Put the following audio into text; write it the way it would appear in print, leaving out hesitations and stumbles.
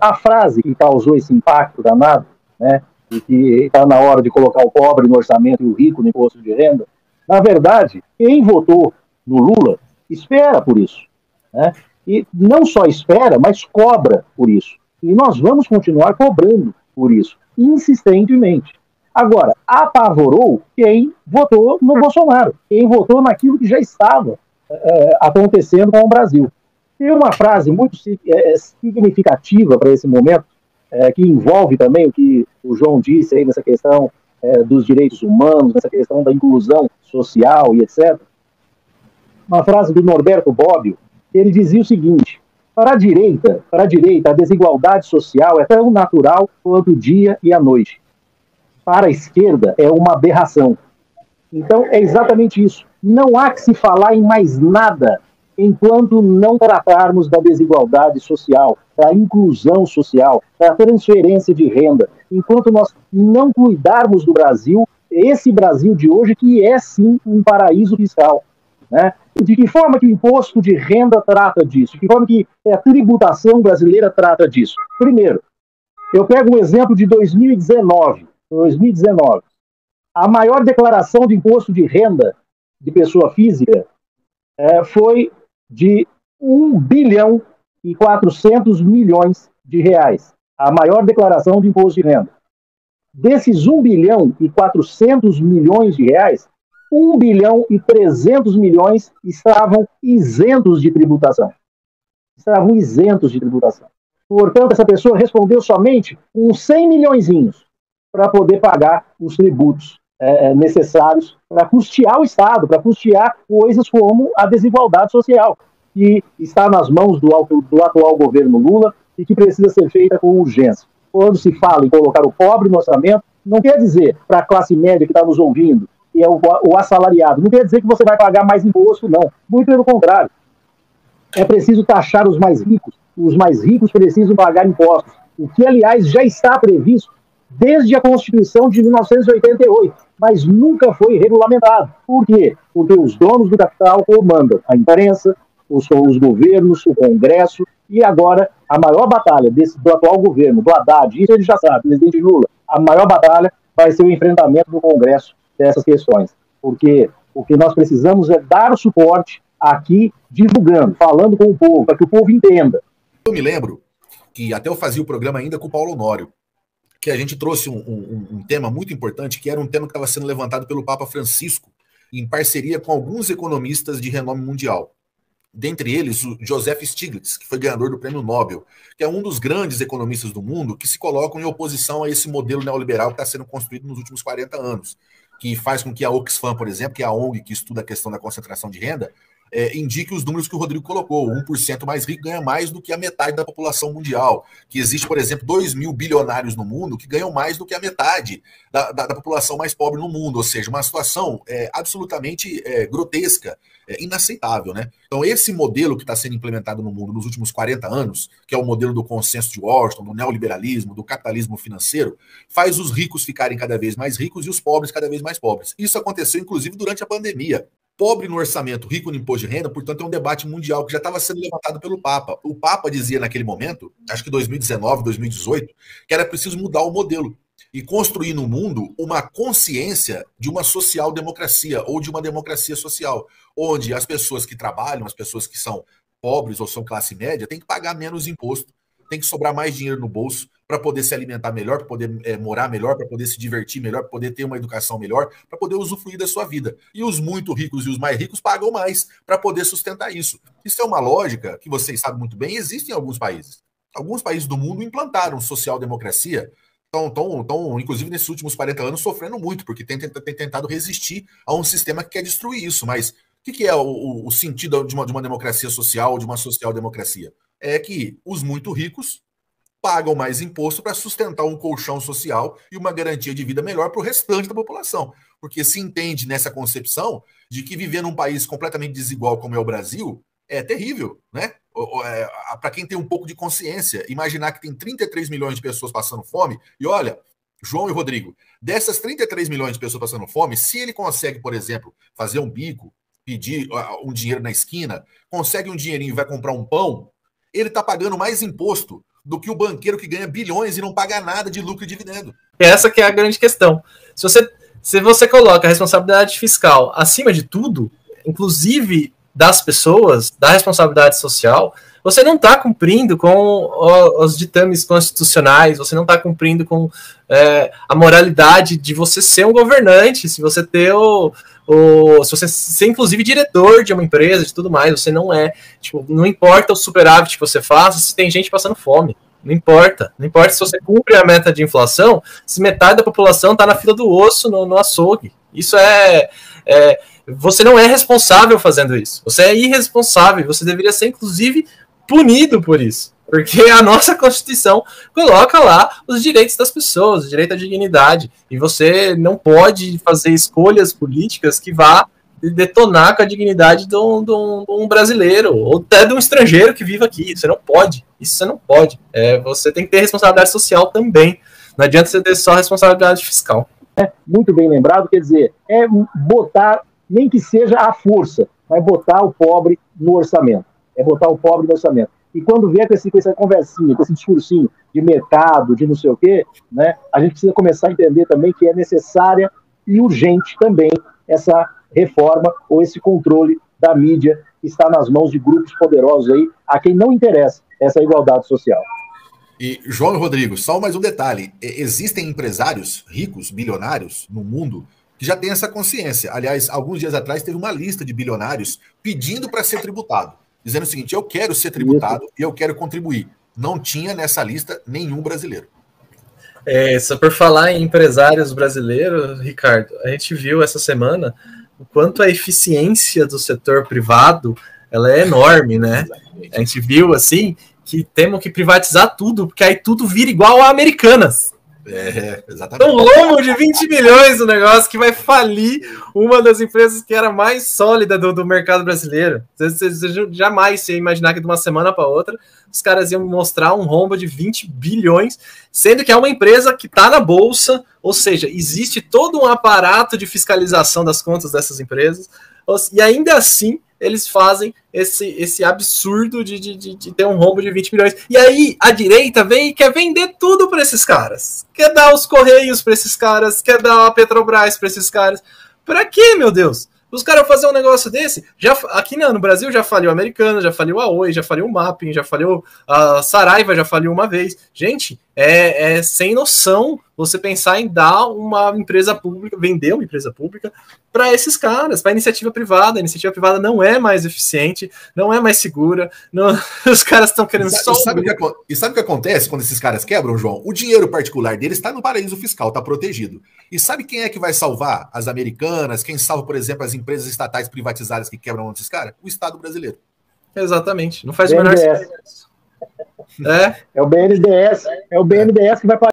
A frase que causou esse impacto danado, né, e que está na hora de colocar o pobre no orçamento e o rico no imposto de renda, na verdade, quem votou no Lula espera por isso, né? E não só espera, mas cobra por isso. E nós vamos continuar cobrando por isso, insistentemente. Agora, apavorou quem votou no Bolsonaro, quem votou naquilo que já estava acontecendo com o Brasil. Tem uma frase muito significativa para esse momento, que envolve também o que o João disse aí nessa questão dos direitos humanos, nessa questão da inclusão social e etc. Uma frase do Norberto Bobbio, ele dizia o seguinte: para a direita, a desigualdade social é tão natural quanto o dia e a noite. Para a esquerda, é uma aberração. Então, é exatamente isso. Não há que se falar em mais nada enquanto não tratarmos da desigualdade social, da inclusão social, da transferência de renda. Enquanto nós não cuidarmos do Brasil, esse Brasil de hoje que é, sim, um paraíso fiscal, né? De que forma que o imposto de renda trata disso? De que forma que a tributação brasileira trata disso? Primeiro, eu pego um exemplo de 2019. A maior declaração de imposto de renda de pessoa física foi de 1 bilhão e 400 milhões de reais. A maior declaração de imposto de renda. Desses 1 bilhão e 400 milhões de reais, 1 bilhão e 300 milhões estavam isentos de tributação. Portanto, essa pessoa respondeu somente com 100 milhõezinhos para poder pagar os tributos necessários para custear o Estado, para custear coisas como a desigualdade social, que está nas mãos do atual governo Lula e que precisa ser feita com urgência. Quando se fala em colocar o pobre no orçamento, não quer dizer para a classe média que está nos ouvindo, que é o assalariado, não quer dizer que você vai pagar mais imposto, não. Muito pelo contrário. É preciso taxar os mais ricos. Os mais ricos precisam pagar impostos, o que, aliás, já está previsto desde a Constituição de 1988, mas nunca foi regulamentado. Por quê? Porque os donos do capital comandam a imprensa, os governos, o Congresso, e agora a maior batalha do atual governo, do Haddad, isso ele já sabe, presidente Lula, a maior batalha vai ser o enfrentamento do Congresso dessas questões. Porque o que nós precisamos é dar o suporte aqui, divulgando, falando com o povo, para que o povo entenda. Eu me lembro que até eu fazia o programa ainda com o Paulo Honório, que a gente trouxe um tema muito importante, que era um tema que estava sendo levantado pelo Papa Francisco, em parceria com alguns economistas de renome mundial. Dentre eles, o Joseph Stiglitz, que foi ganhador do Prêmio Nobel, que é um dos grandes economistas do mundo que se colocam em oposição a esse modelo neoliberal que está sendo construído nos últimos 40 anos, que faz com que a Oxfam, por exemplo, que é a ONG que estuda a questão da concentração de renda, indique os números que o Rodrigo colocou. 1% mais rico ganha mais do que a metade da população mundial. Que existe, por exemplo, 2 mil bilionários no mundo que ganham mais do que a metade da população mais pobre no mundo. Ou seja, uma situação absolutamente grotesca, inaceitável, né? Então, esse modelo que está sendo implementado no mundo nos últimos 40 anos, que é o modelo do consenso de Washington, do neoliberalismo, do capitalismo financeiro, faz os ricos ficarem cada vez mais ricos e os pobres cada vez mais pobres. Isso aconteceu, inclusive, durante a pandemia. Pobre no orçamento, rico no imposto de renda, portanto, é um debate mundial que já estava sendo levantado pelo Papa. O Papa dizia naquele momento, acho que 2019, 2018, que era preciso mudar o modelo e construir no mundo uma consciência de uma social-democracia ou de uma democracia social, onde as pessoas que trabalham, as pessoas que são pobres ou são classe média, têm que pagar menos imposto, tem que sobrar mais dinheiro no bolso para poder se alimentar melhor, para poder morar melhor, para poder se divertir melhor, para poder ter uma educação melhor, para poder usufruir da sua vida. E os muito ricos e os mais ricos pagam mais para poder sustentar isso. Isso é uma lógica que vocês sabem muito bem, existe em alguns países. Alguns países do mundo implantaram social-democracia, estão, inclusive nesses últimos 40 anos, sofrendo muito, porque tem tentado resistir a um sistema que quer destruir isso. Mas o que é o sentido de uma democracia social, de uma social-democracia? É que os muito ricos pagam mais imposto para sustentar um colchão social e uma garantia de vida melhor para o restante da população. Porque se entende nessa concepção de que viver num país completamente desigual como é o Brasil é terrível, né? Para quem tem um pouco de consciência, imaginar que tem 33 milhões de pessoas passando fome, e olha, João e Rodrigo, dessas 33 milhões de pessoas passando fome, se ele consegue, por exemplo, fazer um bico, pedir um dinheiro na esquina, consegue um dinheirinho e vai comprar um pão, ele está pagando mais imposto do que o banqueiro que ganha bilhões e não paga nada de lucro e dividendo. Essa que é a grande questão. Se você coloca a responsabilidade fiscal acima de tudo, inclusive das pessoas, da responsabilidade social, você não está cumprindo com os ditames constitucionais, você não está cumprindo com a moralidade de você ser um governante, se você ter se você ser inclusive diretor de uma empresa, de tudo mais, você não é, tipo, não importa o superávit que você faça, se tem gente passando fome, não importa se você cumpre a meta de inflação, se metade da população está na fila do osso no açougue, isso você não é responsável fazendo isso, você é irresponsável, você deveria ser inclusive punido por isso, porque a nossa Constituição coloca lá os direitos das pessoas, o direito à dignidade, e você não pode fazer escolhas políticas que vá detonar com a dignidade de um brasileiro, ou até de um estrangeiro que vive aqui. Isso você não pode. Você tem que ter responsabilidade social também, não adianta você ter só responsabilidade fiscal. Muito bem lembrado, quer dizer, botar, nem que seja à força, mas botar o pobre no orçamento. Botar o pobre no orçamento. E quando vier com essa conversinha, com esse discursinho de mercado, de não sei o quê, né, a gente precisa começar a entender também que é necessária e urgente também essa reforma ou esse controle da mídia que está nas mãos de grupos poderosos aí, a quem não interessa essa igualdade social. E, João e Rodrigo, só mais um detalhe. Existem empresários ricos, bilionários no mundo que já têm essa consciência. Aliás, alguns dias atrás teve uma lista de bilionários pedindo para ser tributado, dizendo o seguinte: eu quero ser tributado e eu quero contribuir. Não tinha nessa lista nenhum brasileiro. Só por falar em empresários brasileiros, Ricardo, a gente viu essa semana o quanto a eficiência do setor privado ela é enorme, né? A gente viu, assim, que temos que privatizar tudo, porque aí tudo vira igual a Americanas. Exatamente. Um rombo de 20 milhões no negócio que vai falir uma das empresas que era mais sólida do mercado brasileiro. Você jamais ia imaginar que de uma semana para outra os caras iam mostrar um rombo de 20 bilhões, sendo que é uma empresa que está na bolsa, ou seja, existe todo um aparato de fiscalização das contas dessas empresas, e ainda assim eles fazem esse absurdo de ter um rombo de 20 milhões. E aí a direita vem e quer vender tudo para esses caras. Quer dar os Correios para esses caras, quer dar a Petrobras para esses caras. Para quê, meu Deus? Os caras fazer um negócio desse, aqui no Brasil já faliu a Americana, já faliu a Oi, já faliu o Mapping, já faliu a Saraiva, já faliu uma vez. Gente, é sem noção você pensar em dar uma empresa pública, vender uma empresa pública para esses caras, para a iniciativa privada. A iniciativa privada não é mais eficiente, não é mais segura, os caras estão querendo só... E sabe o que acontece quando esses caras quebram, João? O dinheiro particular deles está no paraíso fiscal, está protegido. E sabe quem é que vai salvar as Americanas? Quem salva, por exemplo, as empresas estatais privatizadas que quebram esses caras? O Estado brasileiro. Exatamente. Não faz o menor sentido. É o BNDES que vai pagar